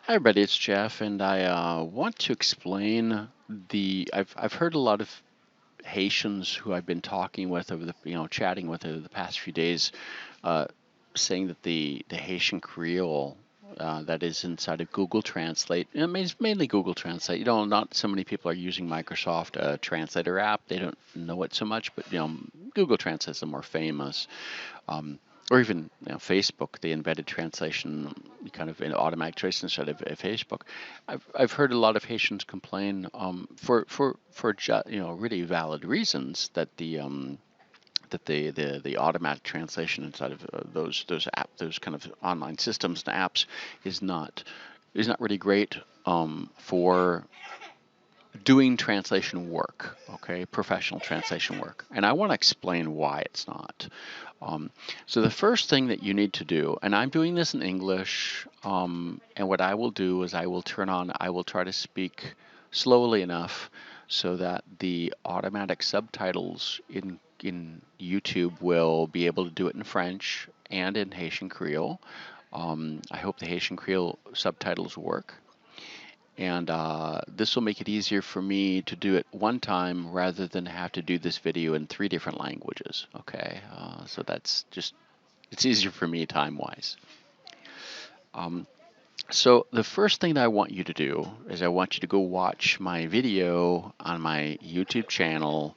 Hi everybody, it's Jeff, and I want to explain I've heard a lot of Haitians who I've been talking with over the chatting with over the past few days, uh, saying that the Haitian Creole that is inside of Google Translate, and it's mainly Google Translate. Not so many people are using Microsoft Translator app. They don't know it so much, but Google Translate is the more famous. Um, or even Facebook, the embedded translation, kind of an automatic trace instead of Facebook. I've heard a lot of Haitians complain for really valid reasons that the automatic translation inside of those kind of online systems and apps is not really great for doing translation work, okay, professional translation work. And I want to explain why it's not. So the first thing that you need to do, and I'm doing this in English, and what I will do is I will try to speak slowly enough so that the automatic subtitles in YouTube will be able to do it in French and in Haitian Creole. I hope the Haitian Creole subtitles work. And this will make it easier for me to do it one time rather than have to do this video in 3 different languages. Okay, so it's easier for me time-wise. Um, so the first thing that I want you to do is I want you to go watch my video on my YouTube channel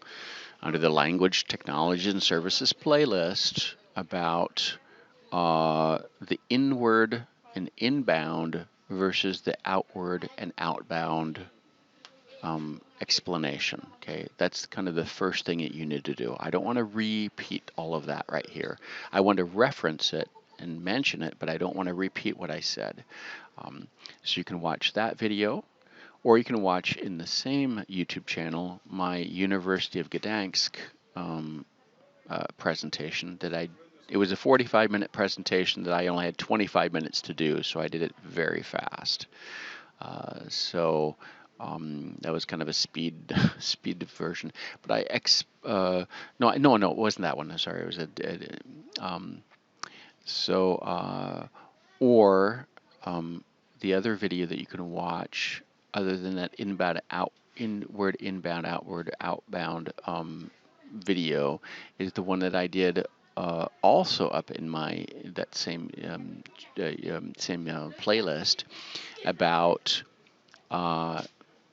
under the Language, Technology, and Services playlist about the inward and inbound versus the outward and outbound explanation. Okay, that's kind of the first thing that you need to do. I don't want to repeat all of that right here. I want to reference it and mention it, but I don't want to repeat what I said. So you can watch that video, or you can watch in the same YouTube channel my University of Gdansk presentation that I. It was a 45-minute presentation that I only had 25 minutes to do, so I did it very fast. So that was kind of a speed version. But no, it wasn't that one. I'm sorry, it was so or the other video that you can watch, other than that inbound, outward, outbound video, is the one that I did. Also up in my that same playlist about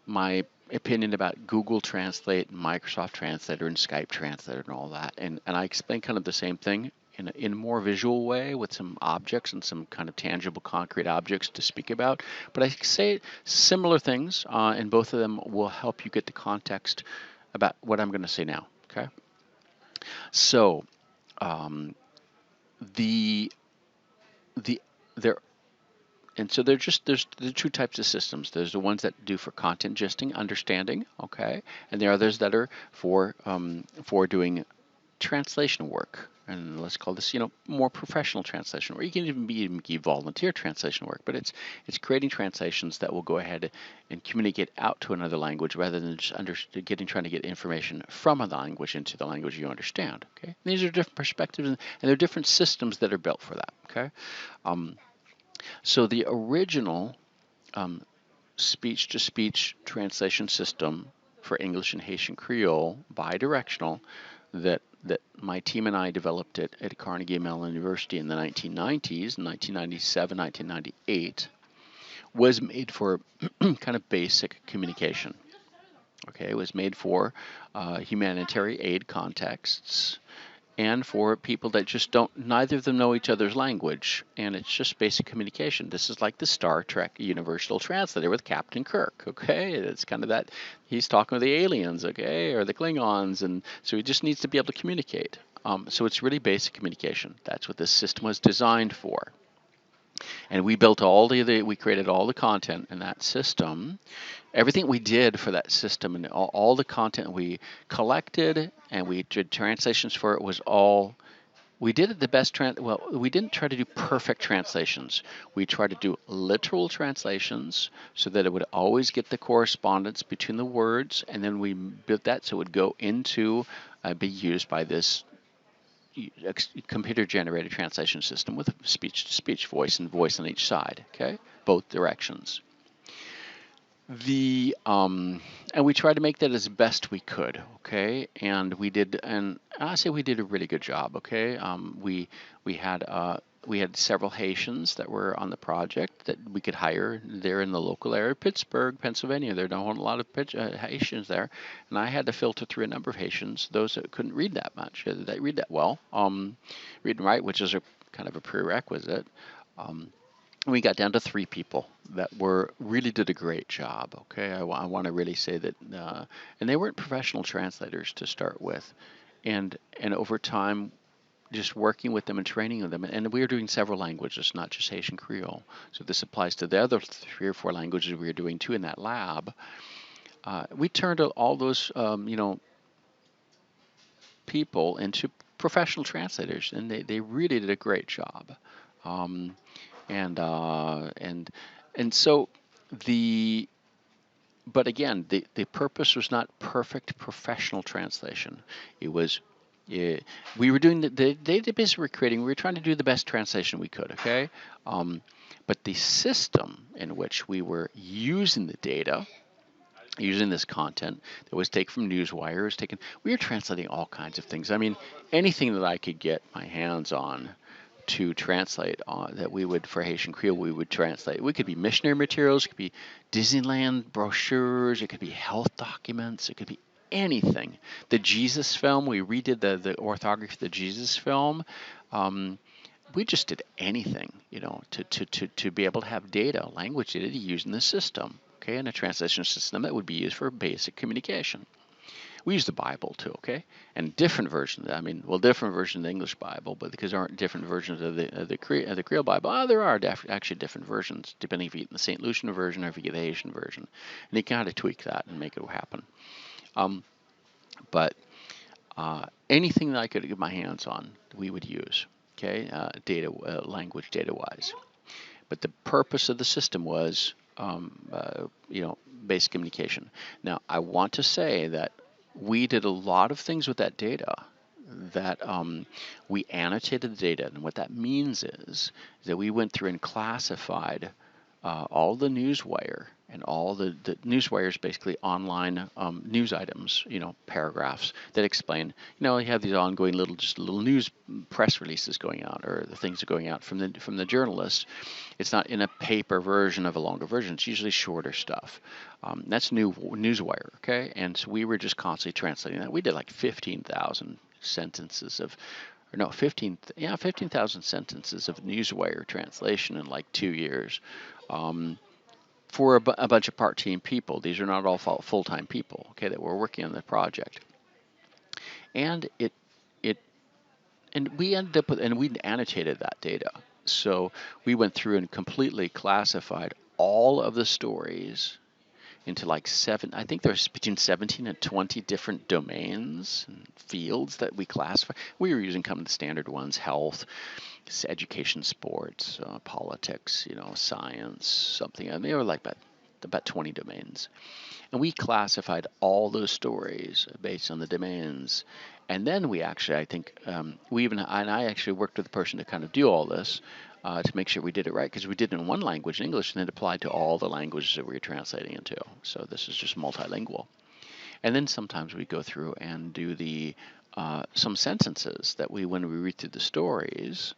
my opinion about Google Translate, Microsoft Translator, and Skype Translator, and all that. And I explain kind of the same thing in a more visual way with some objects and some kind of tangible, concrete objects to speak about. But I say similar things, and both of them will help you get the context about what I'm going to say now. Okay. So the the there and so there's the 2 types of systems. There's the ones that do for content gisting, understanding, okay, and there are others that are for doing translation work. And let's call this, more professional translation, or you can even be volunteer translation work. But it's creating translations that will go ahead and communicate out to another language rather than just trying to get information from another language into the language you understand. Okay, and these are different perspectives, and there are different systems that are built for that. Okay. So the original speech-to-speech translation system for English and Haitian Creole, bidirectional, that my team and I developed it at Carnegie Mellon University in the 1990s, 1997, 1998, was made for kind of basic communication. Okay, it was made for humanitarian aid contexts and for people that just neither of them know each other's language, and it's just basic communication. This is like the Star Trek Universal Translator with Captain Kirk, okay? It's kind of that, he's talking with the aliens, okay, or the Klingons, and so he just needs to be able to communicate. So it's really basic communication. That's what this system was designed for. And we built we created all the content in that system. Everything we did for that system and all the content we collected and we did translations for it was all, we did it the best, well, we didn't try to do perfect translations. We tried to do literal translations so that it would always get the correspondence between the words, and then we built that so it would go into, be used by this computer-generated translation system with speech-to-speech, voice and voice on each side. Okay, both directions. The and we tried to make that as best we could. Okay, and we did, and I say we did a really good job. Okay, we had we had several Haitians that were on the project that we could hire there in the local area, Pittsburgh, Pennsylvania. There don't a lot of Haitians there, and I had to filter through a number of Haitians, those that couldn't read that much, that read that well, read and write, which is a kind of a prerequisite. We got down to 3 people that were really did a great job. Okay, I want to really say that, and they weren't professional translators to start with, and over time, just working with them and training them, and we were doing several languages, not just Haitian Creole. So this applies to the other 3 or 4 languages we were doing too in that lab. We turned all those, people into professional translators, and they really did a great job. Um, and uh, and and so the but again, the purpose was not perfect professional translation. It was, we were doing the database we were creating. We were trying to do the best translation we could. Okay, but the system in which we were using the data, using this content that was taken from Newswire, was taken. We were translating all kinds of things. I mean, anything that I could get my hands on to translate that we would for Haitian Creole, we would translate. It could be missionary materials, it could be Disneyland brochures, it could be health documents, it could be anything. The Jesus film, we redid the orthography of the Jesus film. Um, we just did anything, to be able to have data, language data to use in the system. Okay, and a translation system that would be used for basic communication. We use the Bible too, okay, and different versions. I mean, well, different versions of the English Bible, but because there aren't different versions of the Creole Bible, there are actually different versions depending if you get the St. Lucian version or if you get the Haitian version, and you kind of tweak that and make it happen. But anything that I could get my hands on, we would use, okay, language data wise. But the purpose of the system was, basic communication. Now, I want to say that we did a lot of things with that data. That we annotated the data, and what that means is that we went through and classified all the newswire, and all the newswire is basically online news items, paragraphs that explain, you have these ongoing little news press releases going out, or the things that are going out from the journalist. It's not in a paper version of a longer version. It's usually shorter stuff. That's newswire, okay? And so we were just constantly translating that. We did like 15,000 sentences of, or no, 15,000 sentences of newswire translation in like 2 years. For a bunch of part-time people. These are not all full-time people, okay, that were working on the project. And and we ended up with, and we annotated that data. So we went through and completely classified all of the stories into like I think there's between 17 and 20 different domains and fields that we classify. We were using kind of the standard ones: health, education, sports, politics, science, something. I mean, they were like about 20 domains. And we classified all those stories based on the domains. And then we actually, I think, and I actually worked with a person to kind of do all this to make sure we did it right, because we did it in one language, English, and it applied to all the languages that we were translating into. So this is just multilingual. And then sometimes we go through and do some sentences that when we read through the stories,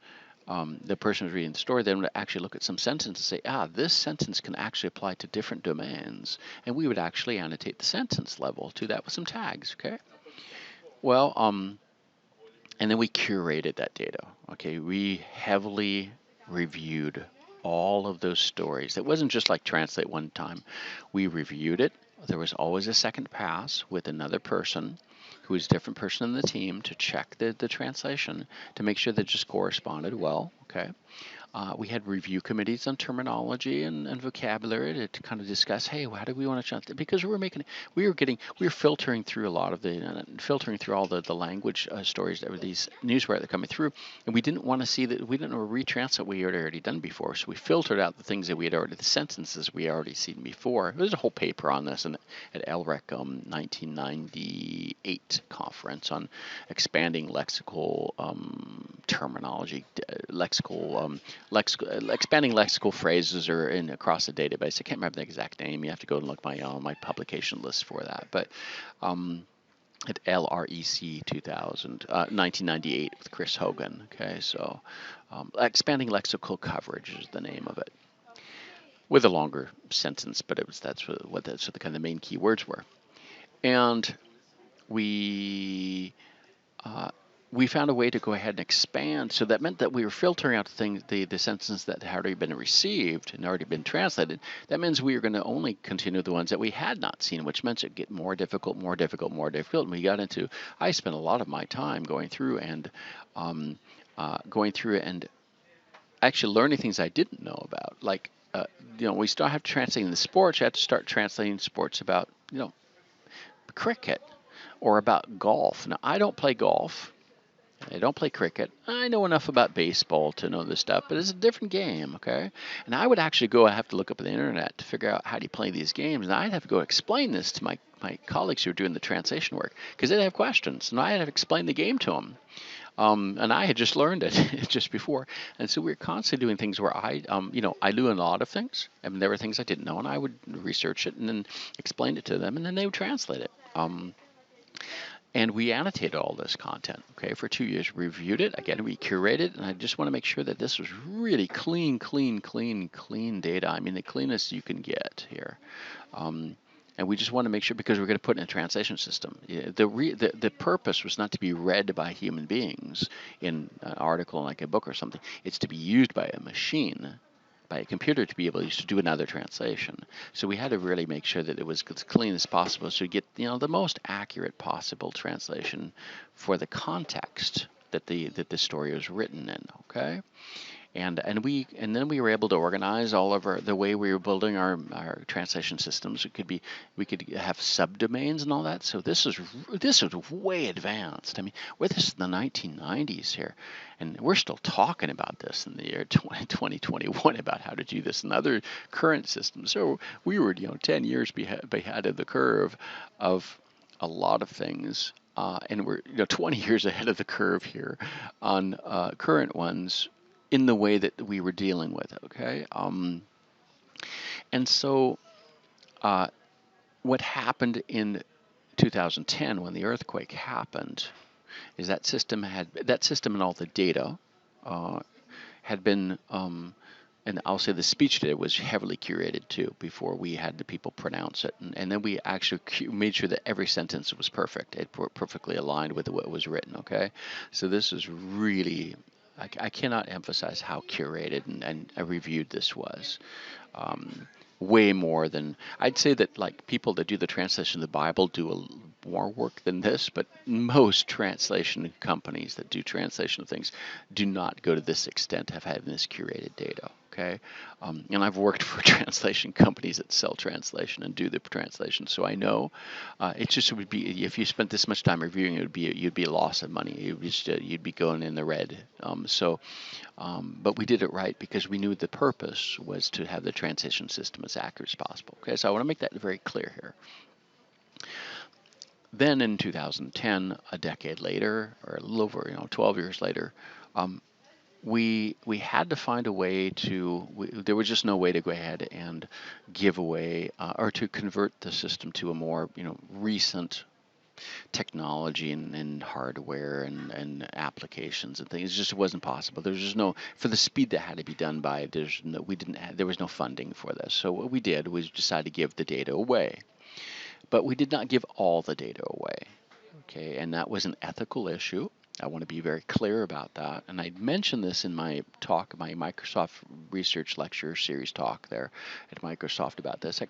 the person who's reading the story then would actually look at some sentences and say, this sentence can actually apply to different domains. And we would actually annotate the sentence level to that with some tags, okay? Well, and then we curated that data, okay? We heavily reviewed all of those stories. It wasn't just like translate one time. We reviewed it. There was always a second pass with another person who was a different person in the team to check the translation to make sure that it just corresponded well, okay? We had review committees on terminology and vocabulary to kind of discuss, hey, how do we want to change it? Because we were filtering through a lot of filtering through all the language stories that were these newswire that were coming through, and we didn't want to see that, we didn't want to retranslate what we had already done before, so we filtered out the things that we had already, the sentences we had already seen before. There's a whole paper on this at LREC 1998 conference on expanding lexical terminology, expanding lexical phrases or across the database. I can't remember the exact name. You have to go and look my publication list for that. But at LREC 1998 with Chris Hogan. Okay, so expanding lexical coverage is the name of it, with a longer sentence, but that's what the kind of the main key words were. And we we found a way to go ahead and expand. So that meant that we were filtering out the sentences that had already been received and already been translated. That means we were going to only continue the ones that we had not seen, which meant it get more difficult, more difficult, more difficult. And we got into, I spent a lot of my time going through and actually learning things I didn't know about. Like, we still have to translate in the sports. You have to start translating sports about, cricket or about golf. Now, I don't play golf. I don't play cricket. I know enough about baseball to know this stuff, but it's a different game, okay? And I would actually have to look up on the internet to figure out how do you play these games, and I'd have to go explain this to my colleagues who are doing the translation work, because they'd have questions, and I'd have to explain the game to them. And I had just learned it just before, and so we were constantly doing things where I knew a lot of things, and there were things I didn't know, and I would research it and then explain it to them, and then they would translate it. And we annotated all this content, okay, for 2 years. We reviewed it. Again, we curated, and I just want to make sure that this was really clean data. I mean, the cleanest you can get here. And we just want to make sure, because we're going to put in a translation system. The purpose was not to be read by human beings in an article like a book or something. It's to be used by a machine, by a computer, to be able to do another translation. So we had to really make sure that it was as clean as possible, so we get the most accurate possible translation for the context that the story was written in. Okay. And then we were able to organize all of the way we were building our translation systems. We could have subdomains and all that. So this was way advanced. I mean, this is the 1990s here, and we're still talking about this in the year 2021 about how to do this in other current systems. So we were 10 years behind of the curve of a lot of things. And we're 20 years ahead of the curve here on current ones, in the way that we were dealing with it, okay? And so what happened in 2010 when the earthquake happened is that system and all the data had been, and I'll say the speech data was heavily curated too before we had the people pronounce it. And then we actually made sure that every sentence was perfect. It perfectly aligned with what was written, okay? So this is really, I cannot emphasize how curated and reviewed this was. Way more than, I'd say that, like, people that do the translation of the Bible do more work than this, but most translation companies that do translation of things do not go to this extent of having this curated data. Okay, and I've worked for translation companies that sell translation and do the translation, so I know it would be, if you spent this much time reviewing it, you'd be a loss of money. You'd be going in the red. But we did it right because we knew the purpose was to have the translation system as accurate as possible. Okay, so I want to make that very clear here. Then in 2010, a decade later, or a little over 12 years later, we had to find a way to, there was just no way to go ahead and give away or to convert the system to a more recent technology and hardware and applications and things. It just wasn't possible. There was just no, for the speed that had to be done by, there was no funding for this. So what we did was decide to give the data away. But we did not give all the data away. Okay, and that was an ethical issue. I want to be very clear about that. And I mentioned this in my talk, my Microsoft Research Lecture Series talk there at Microsoft about this. I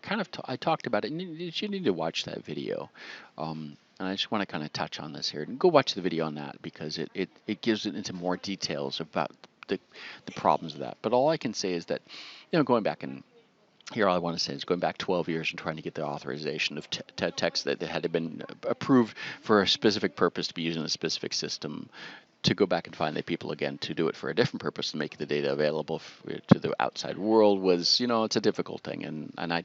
talked about it, and you need to watch that video. And I just want to kind of touch on this here. And go watch the video on that, because it gives it into more details about the problems of that. But all I can say is that, going back and here, all I want to say is going back 12 years and trying to get the authorization of text that had been approved for a specific purpose to be used in a specific system, to go back and find the people again to do it for a different purpose and make the data available to the outside world was, it's a difficult thing, and I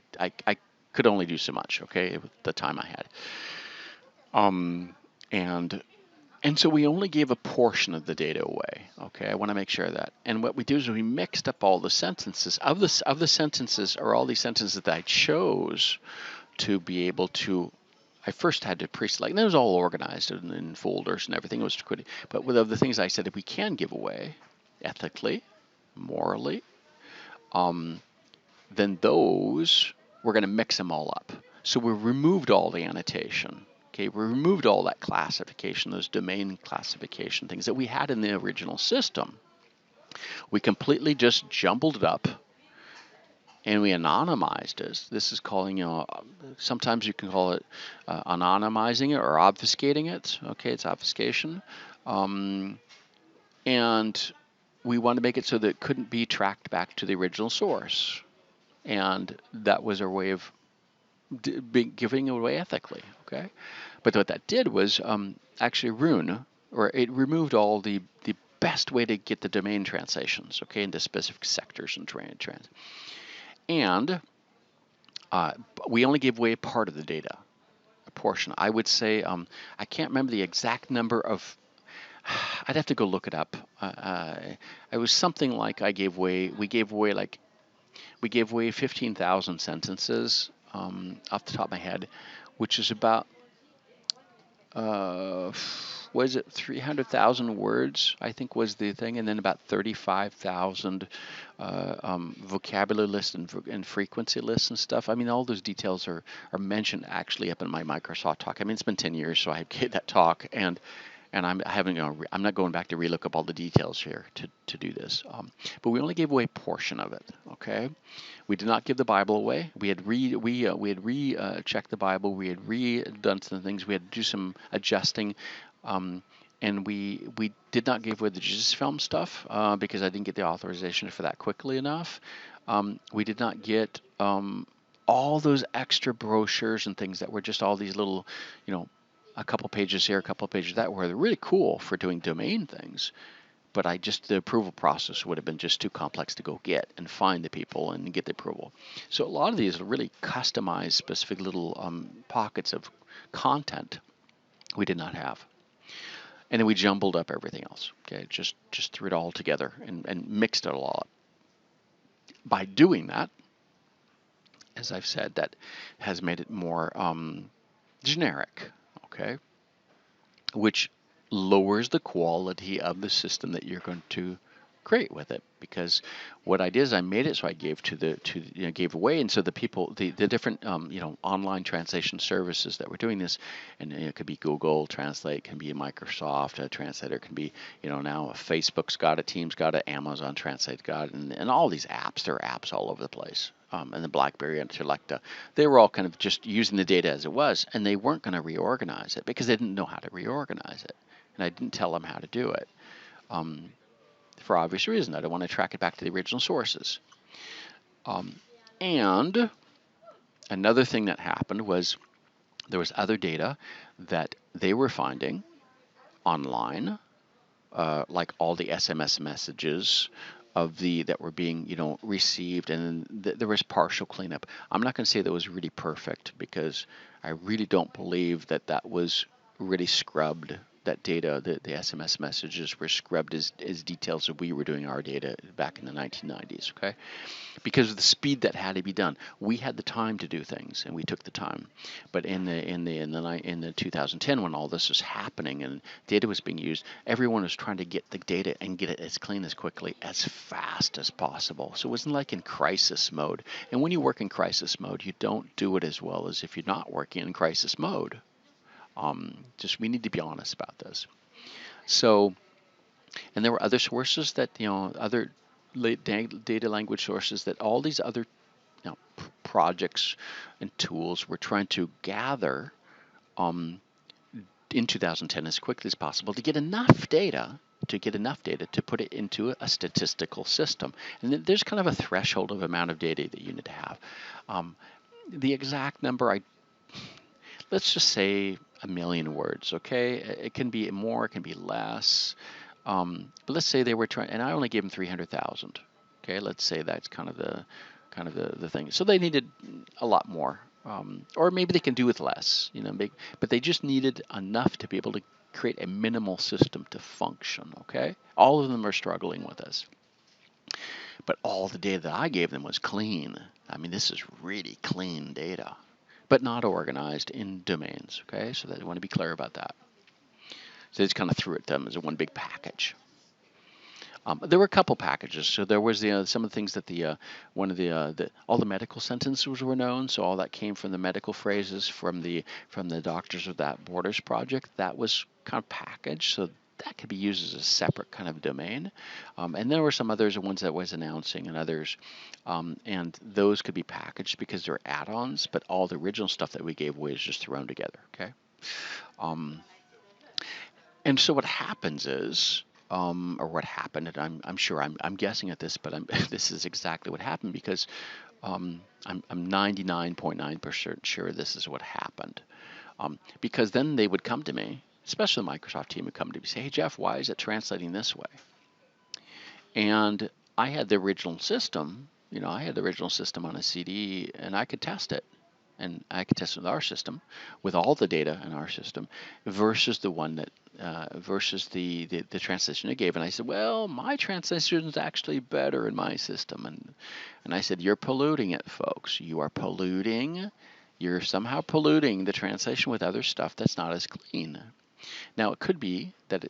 could only do so much, okay, with the time I had. And so we only gave a portion of the data away. Okay, I want to make sure of that. And what we do is we mixed up all the sentences. Of the sentences, or all these sentences that I chose to be able to, I first had to pre-select. And it was all organized in folders and everything. It was pretty. But with the things I said that we can give away, ethically, morally, then those we're going to mix them all up. So we removed all the annotation. Okay, we removed all that classification, those domain classification things that we had in the original system. We completely just jumbled it up, and we anonymized it. This is calling, sometimes you can call it anonymizing it or obfuscating it. Okay, it's obfuscation. And we want to make it so that it couldn't be tracked back to the original source. And that was our way of giving it away ethically. Okay, but what that did was actually ruin, or it removed all the best way to get the domain translations, okay, into specific sectors and trans. And we only gave away a part of the data, a portion. I would say, I can't remember the exact number of, I'd have to go look it up. It was something like we gave away 15,000 sentences off the top of my head, which is about, what is it, 300,000 words, I think was the thing, and then about 35,000 vocabulary lists and frequency lists and stuff. I mean, all those details are mentioned actually up in my Microsoft talk. I mean, it's been 10 years, so I gave that talk, and I'm not going back to relook up all the details here to do this. But we only gave away a portion of it. Okay, we did not give the Bible away. We had checked the Bible. We had done some things. We had to do some adjusting, and we did not give away the Jesus film stuff because I didn't get the authorization for that quickly enough. We did not get all those extra brochures and things that were just all these little, a couple pages here, a couple pages that, were really cool for doing domain things. But the approval process would have been just too complex to go get and find the people and get the approval. So a lot of these are really customized, specific little pockets of content we did not have. And then we jumbled up everything else. Okay, just threw it all together and mixed it all up. By doing that, as I've said, that has made it more generic. Okay, which lowers the quality of the system that you're going to create with it. Because what I did is I made it so I gave gave away, and so the people, the different online translation services that were doing this, and it could be Google Translate, can be Microsoft Translator, can be now Facebook's got it, Teams got it, Amazon Translate got it, and all these apps. There are apps all over the place. And the BlackBerry and Selecta, they were all kind of just using the data as it was, and they weren't going to reorganize it because they didn't know how to reorganize it, and I didn't tell them how to do it. For obvious reason, I don't want to track it back to the original sources. And another thing that happened was there was other data that they were finding online, like all the SMS messages that were being received, and there was partial cleanup. I'm not going to say that was really perfect because I really don't believe that was really scrubbed. That data, the SMS messages were scrubbed as details as we were doing our data back in the 1990s. Okay, because of the speed that had to be done. We had the time to do things, and we took the time. But in the 2010, when all this was happening and data was being used, everyone was trying to get the data and get it as clean as quickly, as fast as possible. So it wasn't like in crisis mode. And when you work in crisis mode, you don't do it as well as if you're not working in crisis mode. We need to be honest about this. So, and there were other sources that, other data language sources that all these other projects and tools were trying to gather in 2010 as quickly as possible to get enough data to get enough data to put it into a statistical system. And there's kind of a threshold of amount of data that you need to have. Um, the exact number, let's just say 1,000,000 words, okay? It can be more, it can be less. But let's say they were trying, and I only gave them 300,000. Okay, let's say that's kind of the thing. So they needed a lot more, or maybe they can do with less, but they just needed enough to be able to create a minimal system to function. Okay, all of them are struggling with this, but all the data that I gave them was clean. I mean, this is really clean data, but not organized in domains. Okay, so they want to be clear about that. So they just kind of threw it to them as a one big package. There were a couple packages. So there was some of the things that one of all the medical sentences were known. So all that came from the medical phrases from the Doctors Without Borders project. That was kind of packaged. So that could be used as a separate kind of domain. And there were some others, ones that was announcing and others. And those could be packaged because they're add-ons, but all the original stuff that we gave away is just thrown together. Okay. And so what happens is, or what happened, and I'm sure I'm guessing at this, but this is exactly what happened because I'm 99.9% sure this is what happened. Because then they would come to me, especially the Microsoft team would come to me and say, "Hey Jeff, why is it translating this way?" And I had the original system, I had the original system on a CD, and I could test it. And I could test it with our system, with all the data in our system, versus the one that versus the translation it gave. And I said, well, my translation is actually better in my system. And I said, you're polluting it, folks. You are polluting. You're somehow polluting the translation with other stuff that's not as clean. Now, it could be that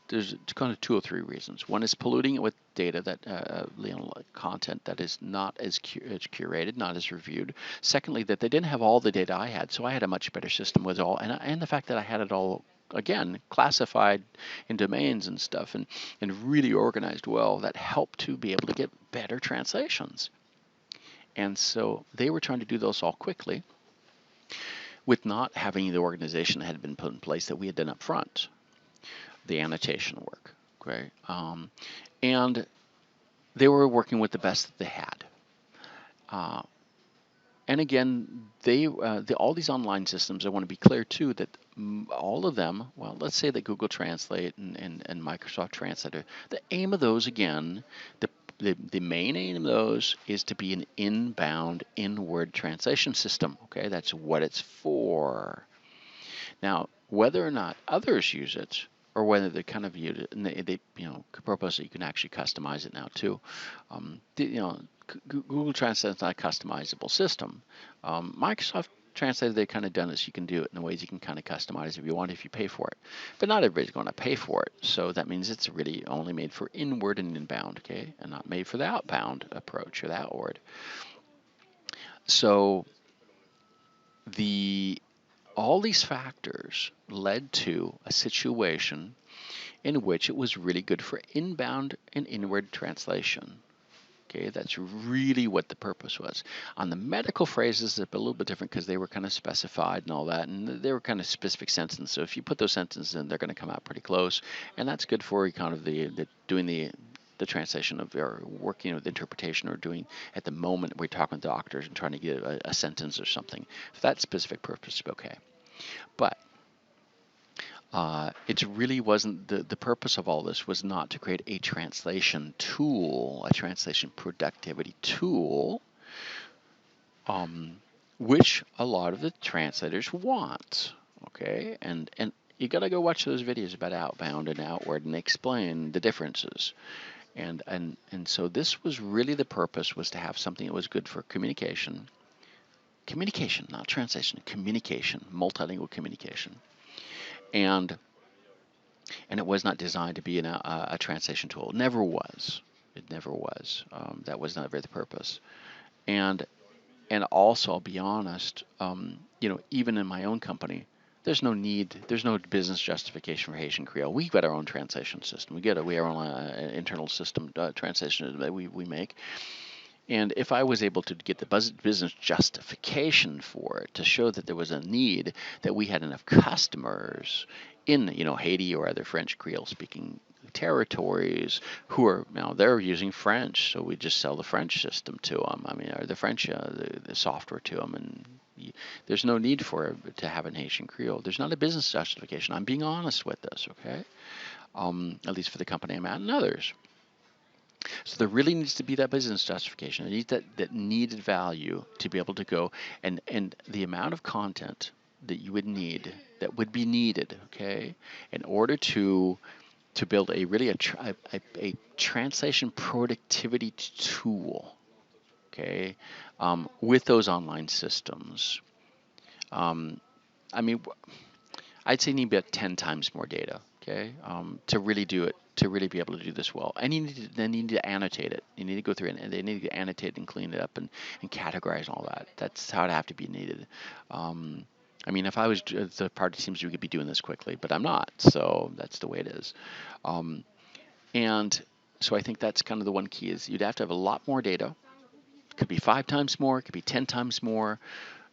there's kind of 2 or 3 reasons. One is polluting it with data that content that is not as curated, not as reviewed. Secondly, that they didn't have all the data I had, so I had a much better system with all, and the fact that I had it all again classified in domains and stuff, and really organized well, that helped to be able to get better translations. And so they were trying to do those all quickly, with not having the organization that had been put in place that we had done up front. The annotation work, okay? And they were working with the best that they had. And again, all these online systems, I want to be clear too that all of them, well, let's say that Google Translate and Microsoft Translator, the aim of those, again, the main aim of those is to be an inbound, inward translation system, okay? That's what it's for. Now, whether or not others use it, or whether they kind of use it, and they propose that you can actually customize it now too. Google Translate is not a customizable system. Microsoft Translate, they've kind of done this. You can do it in the ways you can kind of customize if you want, if you pay for it. But not everybody's going to pay for it. So that means it's really only made for inward and inbound, okay, and not made for the outbound approach or the outward. So all these factors led to a situation in which it was really good for inbound and inward translation. Okay, that's really what the purpose was. On the medical phrases, it's a little bit different because they were kind of specified and all that, and they were kind of specific sentences. So if you put those sentences in, they're going to come out pretty close, and that's good for kind of doing the translation of, or working with interpretation, or doing at the moment we're talking to doctors and trying to get a sentence or something. For that specific purpose, okay. But it really wasn't, the purpose of all this was not to create a translation tool, a translation productivity tool, which a lot of the translators want, okay? And you got to go watch those videos about outbound and outward and explain the differences. And so this was really the purpose, was to have something that was good for communication, not translation, communication, multilingual communication. And it was not designed to be a translation tool. It never was. It never was. That was not the purpose. And also, I'll be honest, even in my own company, there's no business justification for Haitian Creole. We've got our own translation system. We have our own internal system translation that we make. And if I was able to get the business justification for it, to show that there was a need, that we had enough customers in Haiti or other French Creole speaking territories who are now they're using French, so we just sell the French system to them. I mean, or the French the software to them, and there's no need for to have an Haitian Creole. There's not a business justification. I'm being honest with this, okay? At least for the company I'm at and others. So there really needs to be that business justification. There needs that needed value to be able to go and the amount of content that you would need that would be needed, okay, in order to build a really a translation productivity tool, okay, with those online systems. Um, I mean, I'd say you need about 10 times more data, okay, to really do it, to really be able to do this well. And then you need to annotate it. You need to go through it, and they need to annotate and clean it up and categorize all that. That's how it have to be needed. I mean, if I was the party teams, we could be doing this quickly, but I'm not. So that's the way it is. Um, and so I think that's kind of the one key is you'd have to have a lot more data. It could be 5 times more, it could be 10 times more.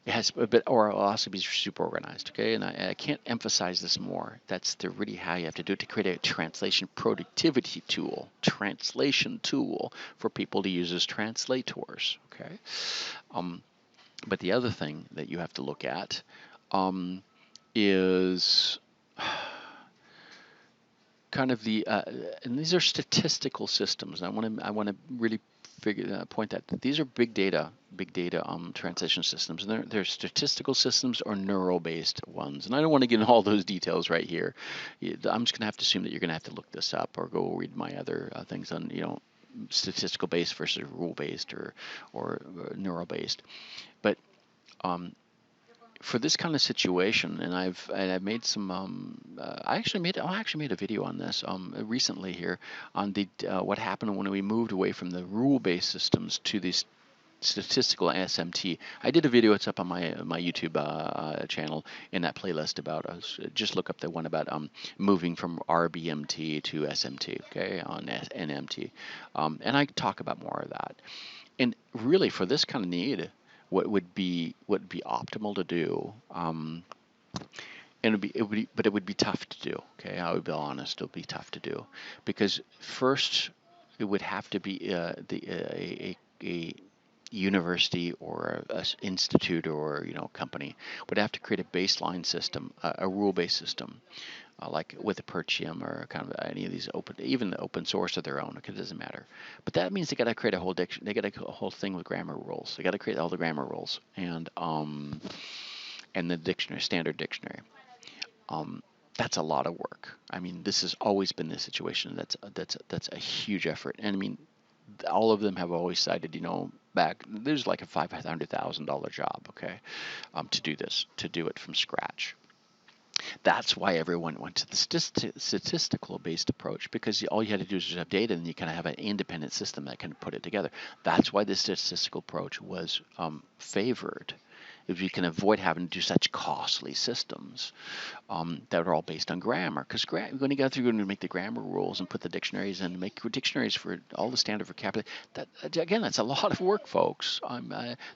It has a bit, or it'll also be super organized. Okay, and I can't emphasize this more. That's the really how you have to do it to create a translation productivity tool, translation tool for people to use as translators. Okay, um, but the other thing that you have to look at is kind of and these are statistical systems. I want to really point that these are big data translation systems, and they're statistical systems or neural based ones. And I don't want to get into all those details right here. I'm just going to have to assume that you're going to have to look this up or go read my other things on statistical based versus rule based or neural based. But for this kind of situation, and I've made some. I actually made a video on this recently here on the what happened when we moved away from the rule-based systems to these statistical SMT. I did a video. It's up on my YouTube channel in that playlist about us. Just look up the one about moving from RBMT to SMT. Okay, on NMT, and I talk about more of that. And really, for this kind of need, what would be optimal to do, and it would be tough to do. Okay, I would be honest, it would be tough to do, because first it would have to be a university or a institute or company would have to create a baseline system, a rule-based system, like with a Pertium or kind of any of these open, even the open source of their own. It doesn't matter. But that means they got to create a whole diction. They got a whole thing with grammar rules. They got to create all the grammar rules and the dictionary, standard dictionary. Um, that's a lot of work. I mean, this has always been the situation. That's a huge effort. And I mean, all of them have always cited, back there's like a $500,000 job, okay, to do this, to do it from scratch. That's why everyone went to the statistical based approach, because all you had to do is just have data and you kind of have an independent system that can put it together. That's why the statistical approach was favored. If you can avoid having to do such costly systems that are all based on grammar, because when you go through and make the grammar rules and put the dictionaries in, make dictionaries for all the standard vocabulary, that again, that's a lot of work, folks.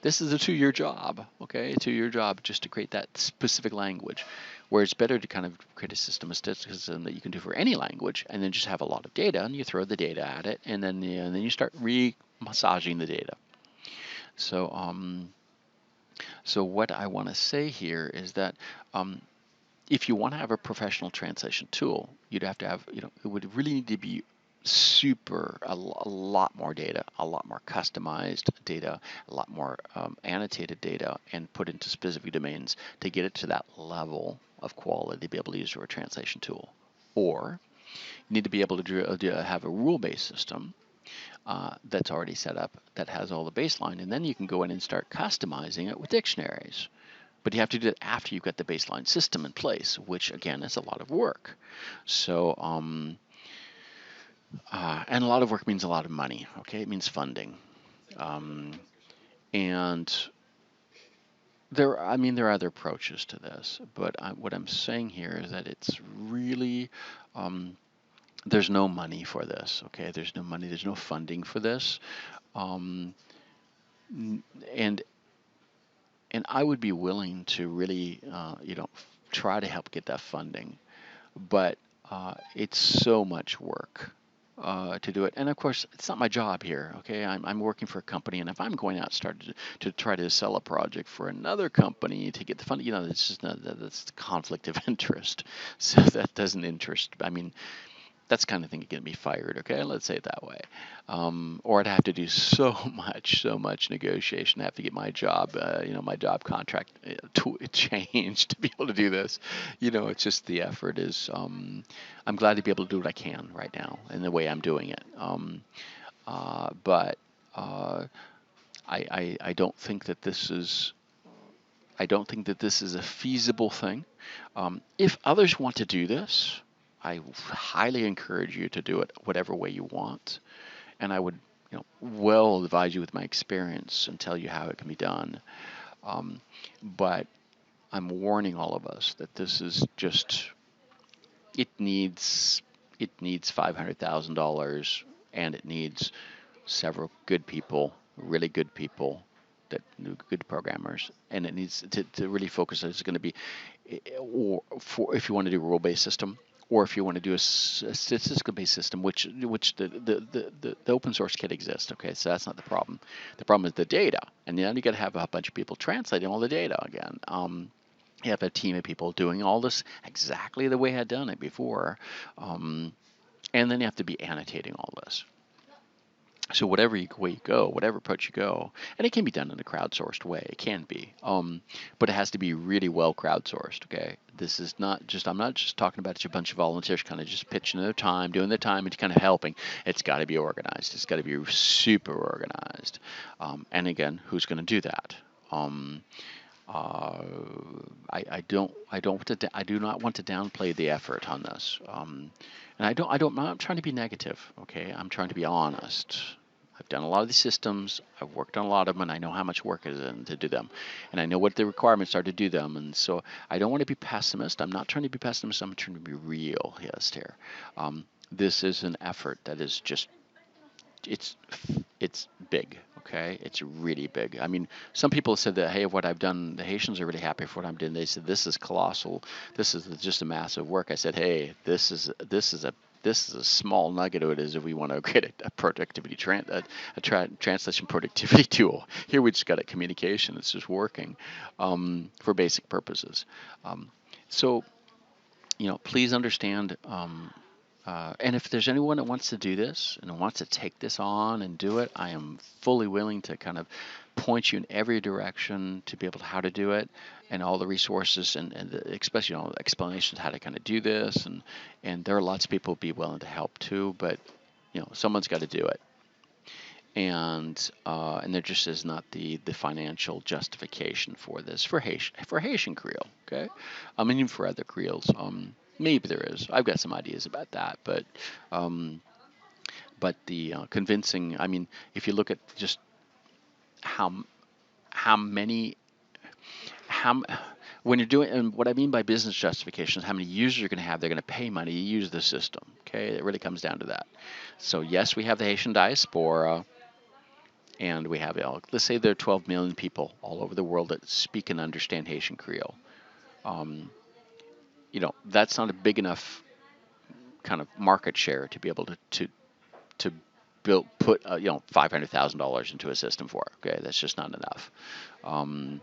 This is a 2-year job, okay, a 2-year job just to create that specific language, where it's better to kind of create a system, a statistical system that you can do for any language, and then just have a lot of data, and you throw the data at it, and then you start re-massaging the data. So what I want to say here is that if you want to have a professional translation tool, you'd have to have, it would really need to be a lot more data, a lot more customized data, a lot more annotated data, and put into specific domains to get it to that level of quality to be able to use for a translation tool. Or you need to be able to have a rule-based system that's already set up, that has all the baseline, and then you can go in and start customizing it with dictionaries. But you have to do that after you've got the baseline system in place, which again is a lot of work. So, and a lot of work means a lot of money. Okay, it means funding, and there are other approaches to this. But what I'm saying here is that it's really there's no money for this. Okay, there's no money, there's no funding for this, um, and I would be willing to really try to help get that funding, but It's so much work to do it. And of course, it's not my job here. Okay, I'm working for a company, and if I'm going out start to try to sell a project for another company to get the funding, it's just that's conflict of interest. So that doesn't interest. I mean, that's the kind of thing that get me fired. Okay, let's say it that way. Or I'd have to do so much negotiation. I have to get my job, my job contract to changed to be able to do this. It's just the effort is. I'm glad to be able to do what I can right now in the way I'm doing it. But I don't think that this is. I don't think that this is a feasible thing. If others want to do this, I highly encourage you to do it whatever way you want, and I would, well advise you with my experience and tell you how it can be done. But I'm warning all of us that this is just it needs $500,000, and it needs several good people, really good people, that good programmers, and it needs to really focus. It's going to be, or for if you want to do a role-based system, or if you want to do a statistical-based system, which the open source kit exists. Okay, so that's not the problem. The problem is the data, and then you got to have a bunch of people translating all the data again. You have a team of people doing all this exactly the way I'd done it before, and then you have to be annotating all this. So way you go, whatever approach you go, and it can be done in a crowdsourced way. It can be, but it has to be really well crowdsourced. Okay, this is not just. I'm not just talking about a bunch of volunteers kind of just pitching their time, doing their time, and kind of helping. It's got to be organized. It's got to be super organized. And again, who's going to do that? Uh, I do not want to downplay the effort on this. And I'm not trying to be negative. Okay, I'm trying to be honest. I've done a lot of these systems. I've worked on a lot of them, and I know how much work it is to do them, and I know what the requirements are to do them. And so I don't want to be pessimist. I'm not trying to be pessimist. I'm trying to be realist here. This is an effort that is just it's it's big. Okay, it's really big. I mean, some people said that, hey, what I've done, the Haitians are really happy for what I'm doing. They said this is colossal. This is just a massive work. I said, hey, this is a small nugget of it. Is if we want to create a productivity translation productivity tool. Here we just got a communication. It's just working for basic purposes. So please understand. And if there's anyone that wants to do this and wants to take this on and do it, I am fully willing to kind of point you in every direction to be able to how to do it, and all the resources and especially explanations how to kind of do this, and there are lots of people who be willing to help too, but someone's got to do it, and there just is not the financial justification for this for Haitian Creole. Okay, I mean even for other Creoles. Maybe there is. I've got some ideas about that, um, but the convincing. I mean, if you look at just how how many how when you're doing, and what I mean by business justification is how many users you're going to have. They're going to pay money to use the system. Okay, it really comes down to that. So yes, we have the Haitian diaspora, and we have let's say there are 12 million people all over the world that speak and understand Haitian Creole. Um, that's not a big enough kind of market share to be able to put $500,000 into a system for it. Okay, that's just not enough. Um,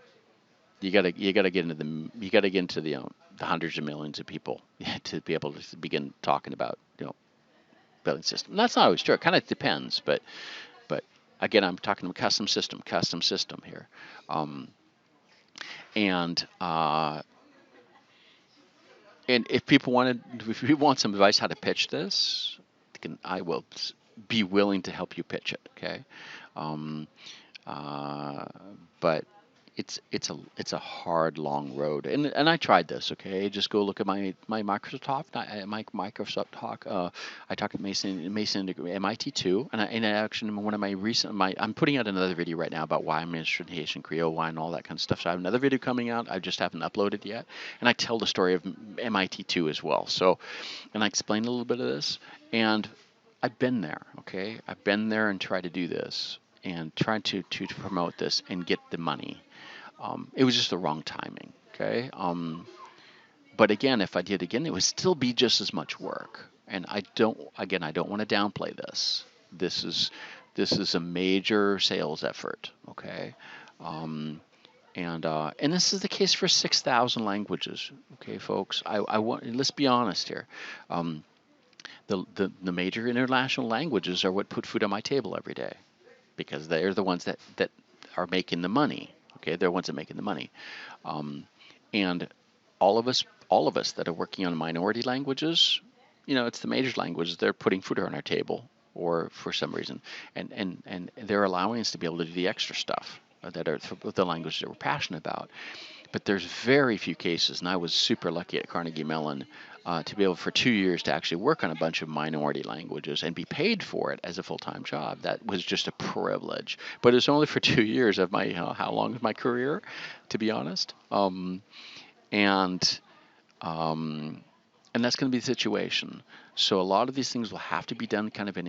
you gotta get into the hundreds of millions of people to be able to begin talking about building system. And that's not always true. It kind of depends, but again, I'm talking about custom system here, and if people want some advice how to pitch this, I will be willing to help you pitch it. Okay, um, uh, but it's a hard long road, and I tried this. Okay, just go look at my Microsoft talk. My Microsoft talk. I talked at Mason MIT too, and actually in one of my recent I'm putting out another video right now about why I'm interested in Haitian Creole, why and all that kind of stuff. So I have another video coming out. I just haven't uploaded yet, and I tell the story of MIT too as well. So, and I explain a little bit of this, and I've been there. Okay, I've been there and tried to do this and tried to promote this and get the money. It was just the wrong timing. Okay. But again, if I did again, it would still be just as much work. And I don't want to downplay this. This is this is a major sales effort. Okay. Um, and this is the case for 6,000 languages. Okay, folks. I want let's be honest here. Um, the major international languages are what put food on my table every day because they're the ones that are making the money. Okay, they're the ones that are making the money. Um, and all of us that are working on minority languages, it's the major languages. They're putting food on our table, or for some reason, and they're allowing us to be able to do the extra stuff that are the languages that we're passionate about. But there's very few cases, and I was super lucky at Carnegie Mellon to be able for 2 years to actually work on a bunch of minority languages and be paid for it as a full-time job. That was just a privilege. But it's only for 2 years of my how long is my career, to be honest. And um, and that's going to be the situation. So a lot of these things will have to be done kind of in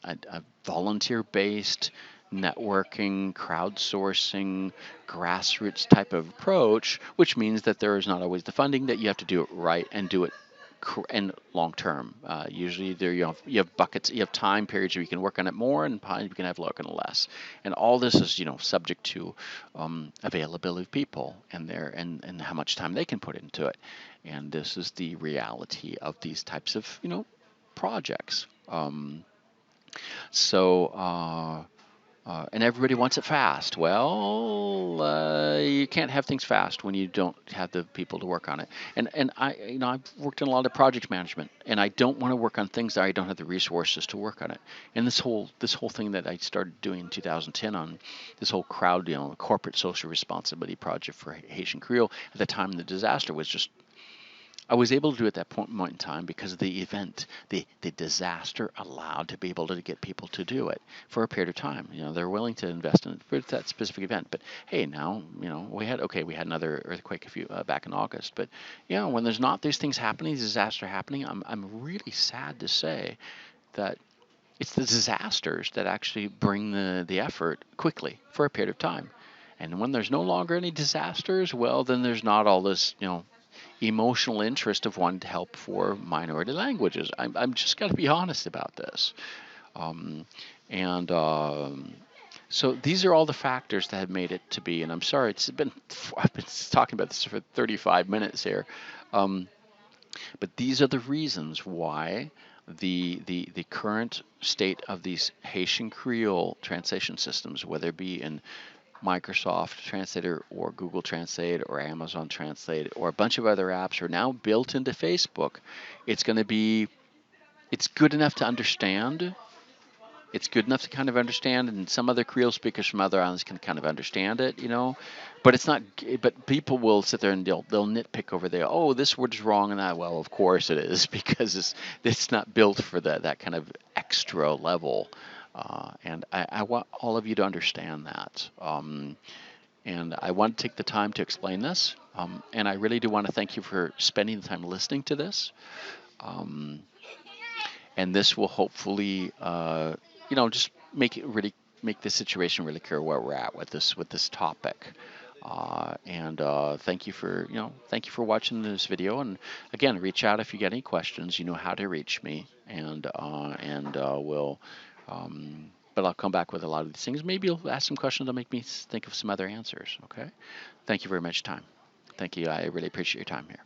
a volunteer-based networking, crowdsourcing, grassroots type of approach, which means that there is not always the funding, that you have to do it right and do it and long term. Usually there you have buckets, you have time periods where you can work on it more, and you can have work on it less. And all this is subject to availability of people and and how much time they can put into it. And this is the reality of these types of projects. And everybody wants it fast. Well, you can't have things fast when you don't have the people to work on it. And I've worked in a lot of project management, and I don't want to work on things that I don't have the resources to work on it. And this whole thing that I started doing in 2010 on this whole crowd, corporate social responsibility project for Haitian Creole, at the time the disaster was just, I was able to do it at that point in time because of the event, the disaster allowed to be able to get people to do it for a period of time. They're willing to invest in it for that specific event. But hey, now we had another earthquake back in August. But when there's not these things happening, disaster happening, I'm really sad to say that it's the disasters that actually bring the effort quickly for a period of time. And when there's no longer any disasters, well, then there's not all this, emotional interest of wanting to help for minority languages. I'm just got to be honest about this. Um, and So these are all the factors that have made it to be. And I'm sorry, I've been talking about this for 35 minutes here. Um, but these are the reasons why the current state of these Haitian Creole translation systems, whether it be in Microsoft Translator or Google Translate or Amazon Translate or a bunch of other apps, are now built into Facebook. It's good enough to understand. It's good enough to kind of understand, and some other Creole speakers from other islands can kind of understand it, But it's not. But people will sit there and they'll nitpick over there. Oh, this word's wrong, and that. Well, of course it is because it's not built for that kind of extra level. And I want all of you to understand that. And I want to take the time to explain this. And I really do want to thank you for spending the time listening to this. Um, and this will hopefully, just make the situation really clear where we're at with this topic. And thank you for watching this video. And again, reach out if you get any questions. You know how to reach me, we'll. But I'll come back with a lot of these things. Maybe you'll ask some questions that'll make me think of some other answers. Okay. Thank you very much, time. Thank you. I really appreciate your time here.